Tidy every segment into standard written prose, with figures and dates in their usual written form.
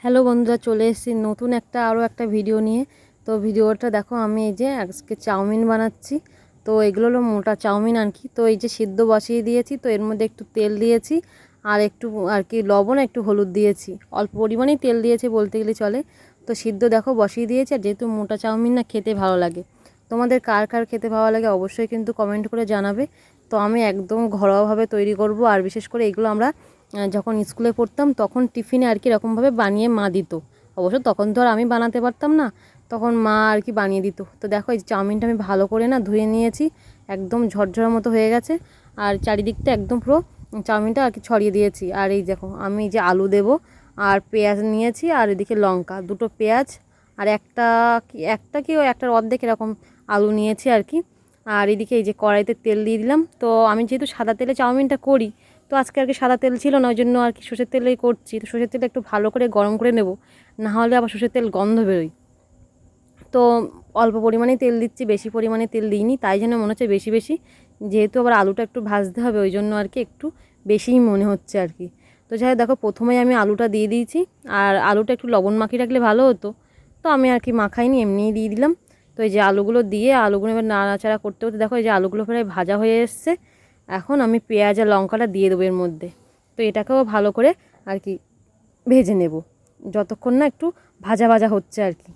Hello বন্ধুরা, চলে এসেছি নতুন আরও একটা ভিডিও নিয়ে। তো ভিডিওটা দেখো, আমি এই যে আজকে চাউমিন বানাচ্ছি। তো এগুলো হলো মোটা চাউমিন আর কি। তো এই যে সিদ্ধ বসিয়ে দিয়েছি, তো এর মধ্যে একটু তেল দিয়েছি আর একটু আর কি লবণ, একটু হলুদ দিয়েছি, অল্প পরিমাণেই তেল দিয়েছি বলতে গেলে চলে। তো সিদ্ধ দেখো বসিয়ে দিয়েছি। আর যেহেতু মোটা চাউমিন না, খেতে ভালো লাগে। তোমাদের কার কার খেতে ভালো লাগে অবশ্যই কিন্তু কমেন্ট করে জানাবে। তো আমি একদম ঘরোয়াভাবে তৈরি করব। আর বিশেষ করে এগুলো আমরা যখন স্কুলে পড়তাম তখন টিফিনে আর কি এরকমভাবে বানিয়ে মা দিত। অবশ্য তখন তো আর আমি বানাতে পারতাম না, তখন মা আর কি বানিয়ে দিত। তো দেখো এই চাউমিনটা আমি ভালো করে না ধুয়ে নিয়েছি, একদম ঝরঝরা মতো হয়ে গেছে। আর চারিদিকটা একদম পুরো চাউমিনটা আর কি ছড়িয়ে দিয়েছি। আর এই দেখো আমি যে আলু দেব আর পেঁয়াজ নিয়েছি, আর এদিকে লঙ্কা, দুটো পেঁয়াজ আর একটার অর্ধেক এরকম আলু নিয়েছি আর কি। আর এদিকে এই যে কড়াইতে তেল দিয়ে দিলাম। তো আমি যেহেতু সাদা তেলে চাউমিনটা করি, তো আজকে আর কি সাদা তেল ছিল না, ওই জন্য আর কি সর্ষের তেলেই করছি। তো সর্ষের তেলটা একটু ভালো করে গরম করে নেব, না হলে আবার সর্ষের তেল গন্ধ বেরোয়। তো অল্প পরিমাণে তেল দিচ্ছি, বেশি পরিমাণে তেল দিইনি, তাই জন্য মনে হচ্ছে বেশি বেশি। যেহেতু আবার আলুটা একটু ভাজতে হবে, ওই জন্য আর কি একটু বেশিই মনে হচ্ছে আর কি। তো যাই হোক, দেখো প্রথমেই আমি আলুটা দিয়ে দিয়েছি। আর আলুটা একটু লবণ মাখিয়ে রাখলে ভালো হতো, তো আমি আর কি মাখাইনি, এমনিই দিয়ে দিলাম। তো এই যে আলুগুলো দিয়ে আলুগুলো এবার নাড়াচাড়া করতে করতে দেখো এই যে আলুগুলো প্রায় ভাজা হয়ে এসছে। এখন আমি পেঁয়াজ আর লঙ্কাটা দিয়ে দেবো এর মধ্যে। তো এটাকেও ভালো করে আর কি ভেজে নেব, যতক্ষণ না একটু ভাজা ভাজা হচ্ছে আর কি।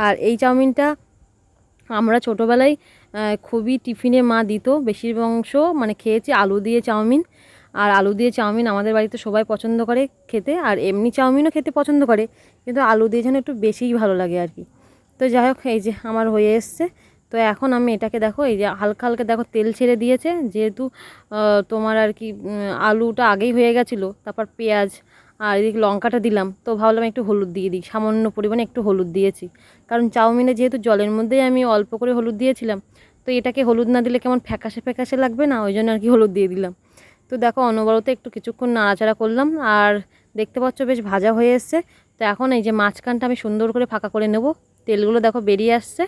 আর এই চাউমিনটা আমরা ছোটোবেলায় খুবই টিফিনে মা দিত, বেশির অংশ মানে খেয়েছি আলু দিয়ে চাউমিন। আর আলু দিয়ে চাউমিন আমাদের বাড়িতে সবাই পছন্দ করে খেতে, আর এমনি চাউমিনও খেতে পছন্দ করে, কিন্তু আলু দিয়ে যেন একটু বেশিই ভালো লাগে আর কি। তো যাই হোক, এই যে আমার হয়ে এসছে। তো এখন আমি এটাকে দেখো এই যে হালকা হালকা দেখো তেল ছেড়ে দিয়েছে, যেহেতু তোমার আর কি আলুটা আগেই হয়ে গেছিলো, তারপর পেঁয়াজ আর এদিকে লঙ্কাটা দিলাম। তো ভাবলাম একটু হলুদ দিয়ে দিই, সামান্য পরিমাণে একটু হলুদ দিয়েছি, কারণ চাউমিনে যেহেতু জলের মধ্যেই আমি অল্প করে হলুদ দিয়েছিলাম। তো এটাকে হলুদ না দিলে কেমন ফ্যাকাশে ফ্যাকাশে লাগবে না, ওই জন্য আর কি হলুদ দিয়ে দিলাম। তো দেখো অনবরত একটু কিছুক্ষণ নাড়াচাড়া করলাম, আর দেখতে পাচ্ছ বেশ ভাজা হয়ে এসছে। তো এখন এই যে মাঝখানটা আমি সুন্দর করে ফাঁকা করে নেব। তেলগুলো দেখো বেরিয়ে আসছে,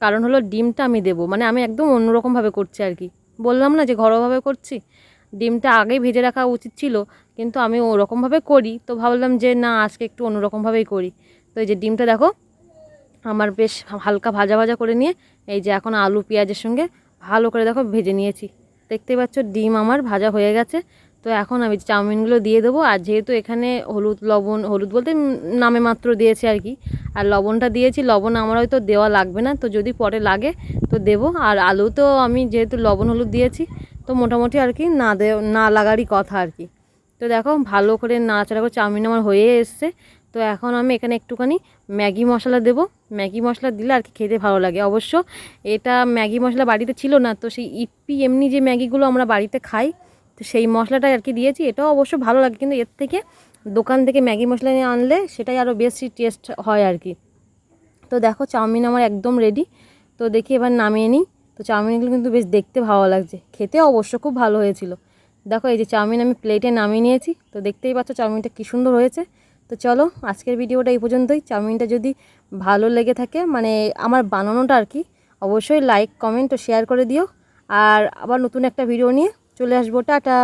কারণ হলো ডিমটা আমি দেবো, মানে আমি একদম অন্যরকমভাবে করছি আর কি। বললাম না যে ঘরোয়াভাবে করছি, ডিমটা আগেই ভেজে রাখা উচিত ছিল, কিন্তু আমি ওরকমভাবে করি, তো ভাবলাম যে না আজকে একটু অন্যরকমভাবেই করি। তো এই যে ডিমটা দেখো আমার বেশ হালকা ভাজা ভাজা করে নিয়ে এই যে এখন আলু পেঁয়াজের সঙ্গে ভালো করে দেখো ভেজে নিয়েছি। দেখতেই পাচ্ছ ডিম আমার ভাজা হয়ে গেছে। তো এখন আমি চাউমিনগুলো দিয়ে দেবো। আর যেহেতু এখানে হলুদ বলতে নামে মাত্র দিয়েছি আর কি, আর লবণটা দিয়েছি, লবণ আমার হয়তো দেওয়া লাগবে না, তো যদি পরে লাগে তো দেবো। আর আলু তো আমি যেহেতু লবণ হলুদ দিয়েছি, তো মোটামুটি আর কি না লাগারই কথা আর কি। তো দেখো ভালো করে নাড়াচাড়া করে চাউমিন আমার হয়ে এসছে। তো এখন আমি এখানে একটুখানি ম্যাগি মশলা দেবো। ম্যাগি মশলা দিলে আর কি খেতে ভালো লাগে। অবশ্য এটা ম্যাগি মশলা বাড়িতে ছিল না, তো সেই ইপ্পি এমনি যে ম্যাগিগুলো আমরা বাড়িতে খাই, তো সেই মশলাটাই আর কি দিয়েছি। এটাও অবশ্য ভালো লাগে, কিন্তু এর থেকে দোকান থেকে ম্যাগি মশলা নিয়ে আনলে সেটাই আরও বেশি টেস্ট হয় আর কি। তো দেখো চাউমিন আমার একদম রেডি। তো দেখি এবার নামিয়ে নিই। তো চাউমিনগুলো কিন্তু বেশ দেখতে ভালো লাগছে, খেতে অবশ্য খুব ভালো হয়েছিল। দেখো এই যে চাউমিন আমি প্লেটে নামিয়ে নিয়েছি। তো দেখতেই পাচ্ছ চাউমিনটা কী সুন্দর হয়েছে। তো চলো আজকের ভিডিওটা এই পর্যন্তই। চাউমিনটা যদি ভালো লেগে থাকে, মানে আমার বানানোটা আর কি, অবশ্যই লাইক কমেন্ট ও শেয়ার করে দিও। আর আবার নতুন একটা ভিডিও নিয়ে চলে আসবো। টাটা।